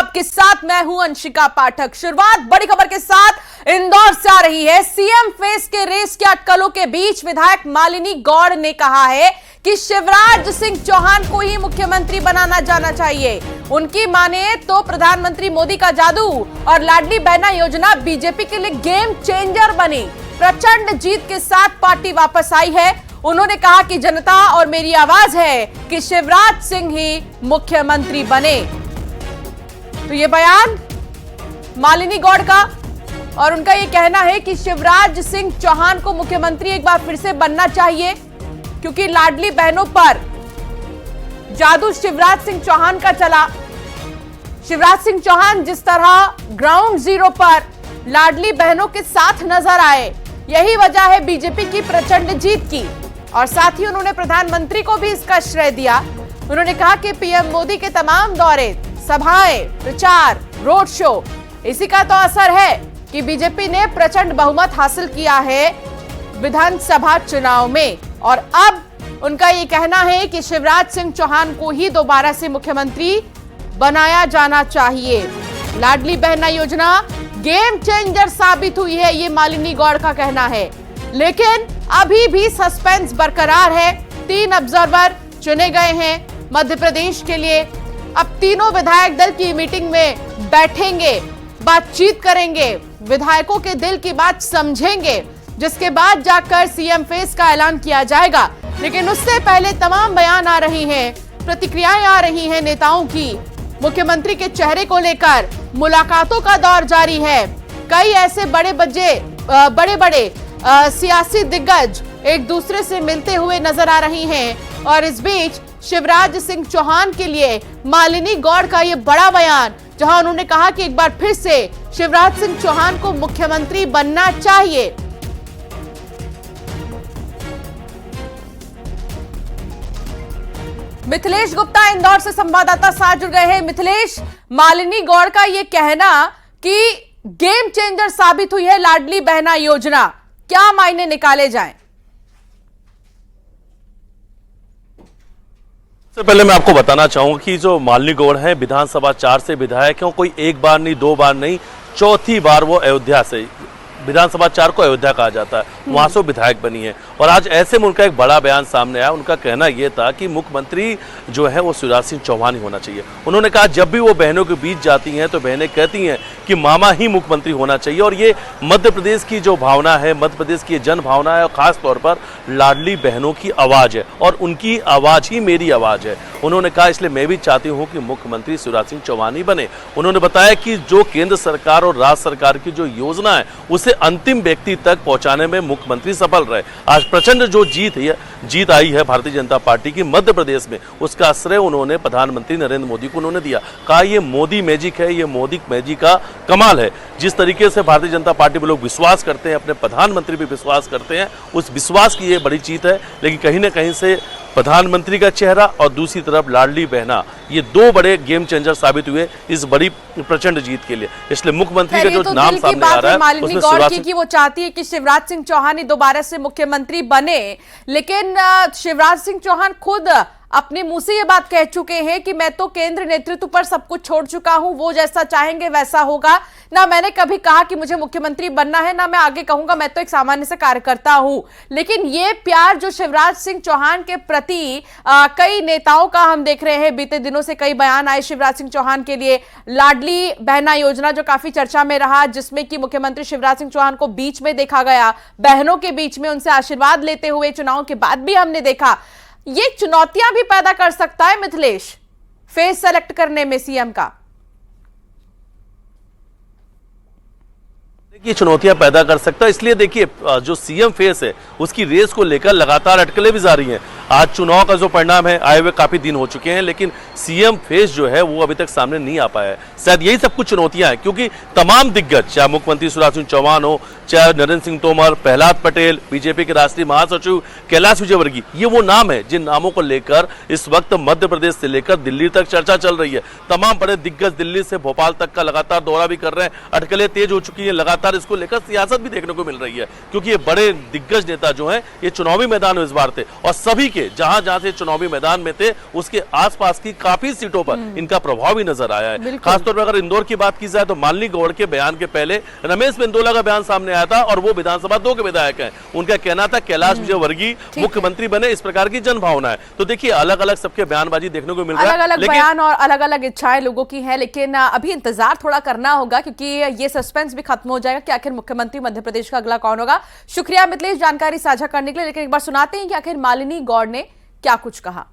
आपके साथ मैं हूं अंशिका पाठक। शुरुआत बड़ी खबर के साथ इंदौर से आ रही है। सीएम फेस के रेस के अटकलों के बीच विधायक मालिनी गौड़ ने कहा है कि शिवराज सिंह चौहान को ही मुख्यमंत्री बनाना जाना चाहिए। उनकी माने तो प्रधानमंत्री मोदी का जादू और लाडली बहना योजना बीजेपी के लिए गेम चेंजर बनी। प्रचंड जीत के साथ पार्टी वापस आई है। उन्होंने कहा कि जनता और मेरी आवाज है कि शिवराज सिंह ही मुख्यमंत्री बने। तो ये बयान मालिनी गौड़ का और उनका ये कहना है कि शिवराज सिंह चौहान को मुख्यमंत्री एक बार फिर से बनना चाहिए, क्योंकि लाडली बहनों पर जादू शिवराज सिंह चौहान का चला। शिवराज सिंह चौहान जिस तरह ग्राउंड जीरो पर लाडली बहनों के साथ नजर आए, यही वजह है बीजेपी की प्रचंड जीत की। और साथ ही उन्होंने प्रधानमंत्री को भी इसका श्रेय दिया। उन्होंने कहा कि पीएम मोदी के तमाम दौरे, सभाएं, प्रचार, रोड शो, इसी का तो असर है कि बीजेपी ने प्रचंड बहुमत हासिल किया है विधानसभा चुनाव में। और अब उनका ये कहना है कि शिवराज सिंह चौहान को ही दोबारा से मुख्यमंत्री बनाया जाना चाहिए। लाडली बहना योजना गेम चेंजर साबित हुई है, ये मालिनी गौड़ का कहना है। लेकिन अभी भी सस्पेंस बरकरार है। 3 ऑब्जर्वर चुने गए हैं मध्य प्रदेश के लिए। अब तीनों विधायक दल की मीटिंग में बैठेंगे, बातचीत करेंगे, विधायकों के दिल की बात समझेंगे, जिसके बाद जाकर सीएम फेस का ऐलान किया जाएगा। लेकिन उससे पहले तमाम बयान आ रही हैं, प्रतिक्रियाएं आ रही हैं नेताओं की। मुख्यमंत्री के चेहरे को लेकर मुलाकातों का दौर जारी है। कई ऐसे बड़े सियासी दिग्गज एक दूसरे से मिलते हुए नजर आ रही हैं। और इस बीच शिवराज सिंह चौहान के लिए मालिनी गौड़ का ये बड़ा बयान, जहां उन्होंने कहा कि एक बार फिर से शिवराज सिंह चौहान को मुख्यमंत्री बनना चाहिए। मिथिलेश गुप्ता इंदौर से संवाददाता साथ जुड़ गए हैं। मिथिलेश, मालिनी गौड़ का यह कहना कि गेम चेंजर साबित हुई है लाडली बहना योजना, क्या मायने निकाले जाएं? सबसे पहले मैं आपको बताना चाहूंगा कि जो मालिनी गौड़ है विधानसभा 4 से विधायक है, कोई एक बार नहीं, 2 बार नहीं, चौथी बार वो अयोध्या से, विधानसभा 4 को अयोध्या कहा जाता है, वहां से विधायक बनी है। और आज ऐसे में उनका एक बड़ा बयान सामने आया। उनका कहना यह था कि मुख्यमंत्री जो है वो शिवराज सिंह चौहान ही होना चाहिए। उन्होंने कहा जब भी वो बहनों के बीच जाती हैं तो बहनें कहती हैं कि मामा ही मुख्यमंत्री होना चाहिए। और ये मध्य प्रदेश की जो भावना है, मध्य प्रदेश की जन भावना है, और खास तौर पर लाडली बहनों की आवाज है, और उनकी आवाज ही मेरी आवाज है। उन्होंने कहा इसलिए मैं भी चाहती हूँ कि मुख्यमंत्री शिवराज सिंह चौहान ही बने। उन्होंने बताया कि जो केंद्र सरकार और राज्य सरकार की जो योजना है उसे अंतिम व्यक्ति तक पहुंचाने में मुख्यमंत्री सफल रहे। आज प्रचंड जो जीत आई है भारतीय जनता पार्टी की मध्य प्रदेश में, उसका श्रेय उन्होंने प्रधानमंत्री नरेंद्र मोदी को उन्होंने दिया। कहा ये मोदी मैजिक है, ये मोदी मैजिक का कमाल है। जिस तरीके से भारतीय जनता पार्टी में लोग विश्वास करते हैं, अपने प्रधानमंत्री भी विश्वास करते हैं, उस विश्वास की ये बड़ी जीत है। लेकिन कहीं ना कहीं से प्रधानमंत्री का चेहरा और दूसरी तरफ लाडली बहना, ये 2 बड़े गेम चेंजर साबित हुए इस बड़ी प्रचंड जीत के लिए। इसलिए मुख्यमंत्री का जो नाम सामने आ रहा है मालिनी गौड़ की वो चाहती है कि शिवराज सिंह चौहान ही दोबारा से मुख्यमंत्री बने। लेकिन शिवराज सिंह चौहान खुद अपने मुंह से ये बात कह चुके हैं कि मैं तो केंद्र नेतृत्व पर सब कुछ छोड़ चुका हूं, वो जैसा चाहेंगे वैसा होगा। ना मैंने कभी कहा कि मुझे मुख्यमंत्री बनना है, ना मैं आगे कहूंगा, मैं तो एक सामान्य से कार्यकर्ता हूं। लेकिन ये प्यार जो शिवराज सिंह चौहान के प्रति कई नेताओं का हम देख रहे हैं, बीते दिनों से कई बयान आए शिवराज सिंह चौहान के लिए। लाडली बहना योजना जो काफी चर्चा में रहा, जिसमें कि मुख्यमंत्री शिवराज सिंह चौहान को बीच में देखा गया, बहनों के बीच में उनसे आशीर्वाद लेते हुए चुनाव के बाद भी हमने देखा। ये चुनौतियां भी पैदा कर सकता है मिथिलेश फेस सेलेक्ट करने में सीएम का। ये चुनौतियां पैदा कर सकता है। इसलिए देखिए जो सीएम फेस है उसकी रेस को लेकर लगातार अटकलें भी जारी हैं। आज चुनाव का जो परिणाम है आए हुए काफी दिन हो चुके हैं, लेकिन सीएम फेस जो है वो अभी तक सामने नहीं आ पाया है। शायद यही सब कुछ चुनौतियां हैं, क्योंकि तमाम दिग्गज, चाहे मुख्यमंत्री शिवराज सिंह चौहान हो, चाहे नरेंद्र सिंह तोमर, प्रहलाद पटेल, बीजेपी के राष्ट्रीय महासचिव कैलाश विजयवर्गीय, ये वो नाम है जिन नामों को लेकर इस वक्त मध्य प्रदेश से लेकर दिल्ली तक चर्चा चल रही है। तमाम बड़े दिग्गज दिल्ली से भोपाल तक का लगातार दौरा भी कर रहे हैं। अटकलें तेज हो चुकी है, लगातार इसको लेकर सियासत भी देखने को मिल रही है, क्योंकि ये बड़े दिग्गज नेता जो हैं ये चुनावी मैदान में इस बार थे और सभी देखिए जहां जहां से चुनावी मैदान में थे उसके आसपास की काफी सीटों पर इनका प्रभाव भी नजर आया है। खासतौर पर अगर इंदौर की बात की जाए तो मालिनी गौड़ के बयान के पहले रमेश बिंदोला का बयान सामने आया था और वो विधानसभा 2 के विधायक हैं। उनका कहना था कैलाश विजयवर्गीय मुख्यमंत्री बने, इस प्रकार की जनभावना है। तो देखिए अलग अलग सबके बयानबाजी देखने को मिल रहा है, अलग अलग बयान और अलग अलग इच्छाएं लोगों की है, लेकिन अभी इंतजार थोड़ा करना होगा क्योंकि ये सस्पेंस भी खत्म हो जाएगा कि आखिर मुख्यमंत्री मध्य प्रदेश का अगला कौन होगा। शुक्रिया मिथिलेश जानकारी साझा करने के लिए, लेकिन एक बार सुनाते हैं कि आखिर मालिनी गौड़ ने क्या कुछ कहा।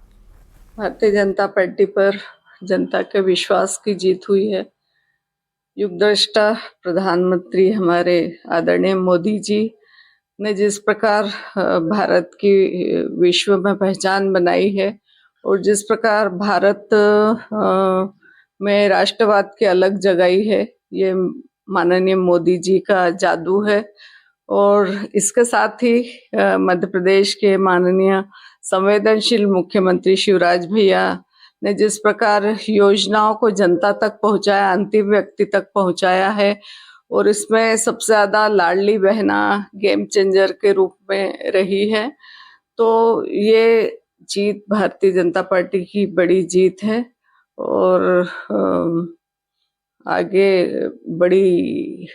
भारतीय जनता पार्टी पर जनता के विश्वास की जीत हुई है। युगदृष्टा प्रधानमंत्री हमारे आदरणीय मोदी जी ने जिस प्रकार भारत की विश्व में पहचान बनाई है और जिस प्रकार भारत में राष्ट्रवाद की अलग जगाई है, ये माननीय मोदी जी का जादू है। और इसके साथ ही मध्य प्रदेश के माननीय संवेदनशील मुख्यमंत्री शिवराज भैया ने जिस प्रकार योजनाओं को जनता तक पहुंचाया, अंतिम व्यक्ति तक पहुंचाया है, और इसमें सबसे ज्यादा लाडली बहना गेम चेंजर के रूप में रही है। तो ये जीत भारतीय जनता पार्टी की बड़ी जीत है और आगे बड़ी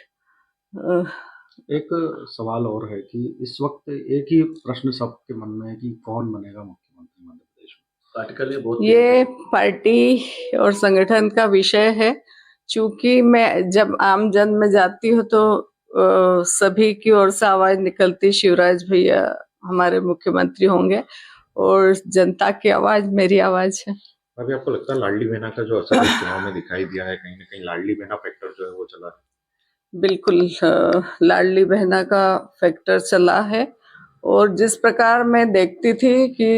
एक सवाल और है कि इस वक्त एक ही प्रश्न सबके मन में है कि कौन बनेगा मुख्यमंत्री मध्य प्रदेश में। आर्टिकल ये पार्टी और संगठन का विषय है। चूंकि मैं जब आम जन में जाती हूँ तो सभी की ओर से आवाज निकलती शिवराज भैया हमारे मुख्यमंत्री होंगे और जनता की आवाज मेरी आवाज है। अभी आपको लगता है लाडली बहना का जो असर इस चुनाव में दिखाई दिया है, कहीं ना कहीं लाडली बहना फैक्टर जो है वो चला है? बिल्कुल लाडली बहना का फैक्टर चला है। और जिस प्रकार मैं देखती थी कि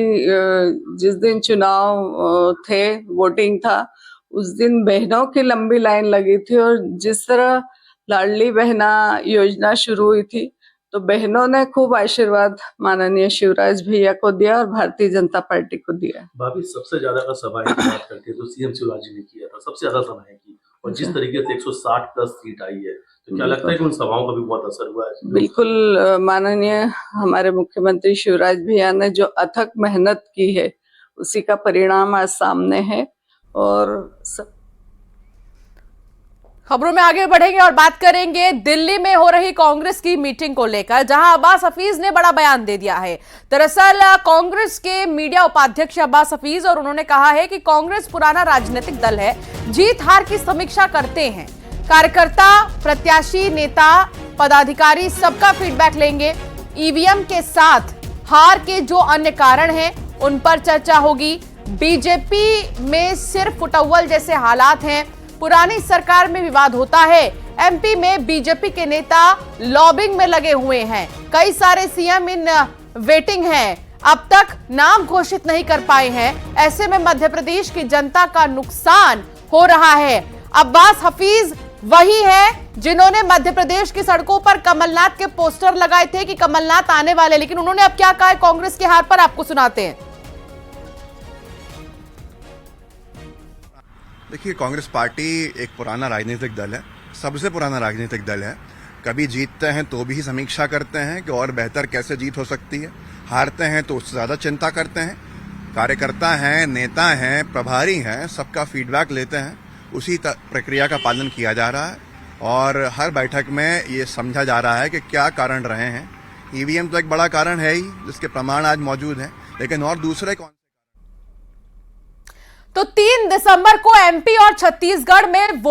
जिस दिन चुनाव थे, वोटिंग था, उस दिन बहनों की लंबी लाइन लगी थी और जिस तरह लाडली बहना योजना शुरू हुई थी तो बहनों ने खूब आशीर्वाद माननीय शिवराज भैया को दिया और भारतीय जनता पार्टी को दिया। भाभी सबसे ज्यादा का सभा की बात करते हैं तो सीएम शिवराज जी ने किया था, सबसे ज्यादा सभाएं की और जिस तरीके से 160 प्लस सीट आई है, तो क्या लगता है कि उन सभाओं का भी बहुत असर हुआ है? बिल्कुल, माननीय हमारे मुख्यमंत्री शिवराज भैया ने जो अथक मेहनत की है उसी का परिणाम आज सामने है। और खबरों में आगे बढ़ेंगे और बात करेंगे दिल्ली में हो रही कांग्रेस की मीटिंग को लेकर, जहां अब्बास हफीज ने बड़ा बयान दे दिया है। दरअसल कांग्रेस के मीडिया उपाध्यक्ष अब्बास हफीज, और उन्होंने कहा है कि कांग्रेस पुराना राजनीतिक दल है, जीत हार की समीक्षा करते हैं, कार्यकर्ता, प्रत्याशी, नेता, पदाधिकारी सबका फीडबैक लेंगे। ईवीएम के साथ हार के जो अन्य कारण हैं उन पर चर्चा होगी। बीजेपी में सिर्फ फुटअव्वल जैसे हालात हैं, पुरानी सरकार में विवाद होता है, एमपी में बीजेपी के नेता लॉबिंग में लगे हुए हैं, कई सारे सीएम इन वेटिंग हैं, अब तक नाम घोषित नहीं कर पाए हैं, ऐसे में मध्य प्रदेश की जनता का नुकसान हो रहा है। अब्बास हफीज वही है जिन्होंने मध्य प्रदेश की सड़कों पर कमलनाथ के पोस्टर लगाए थे कि कमलनाथ आने वाले, लेकिन उन्होंने अब क्या कहा है कांग्रेस के हार पर, आपको सुनाते हैं। देखिए, कांग्रेस पार्टी एक पुराना राजनीतिक दल है, सबसे पुराना राजनीतिक दल है। कभी जीतते हैं तो भी समीक्षा करते हैं कि और बेहतर कैसे जीत हो सकती है, हारते हैं तो उससे ज्यादा चिंता करते हैं। कार्यकर्ता हैं, नेता हैं, प्रभारी हैं, सबका फीडबैक लेते हैं, उसी प्रक्रिया का पालन किया जा रहा है और हर बैठक में ये समझा जा रहा है कि क्या कारण रहे हैं। ईवीएम तो एक बड़ा कारण है ही, जिसके प्रमाण आज मौजूद हैं, लेकिन और दूसरे कौन? तो 3 दिसंबर को एमपी और छत्तीसगढ़ में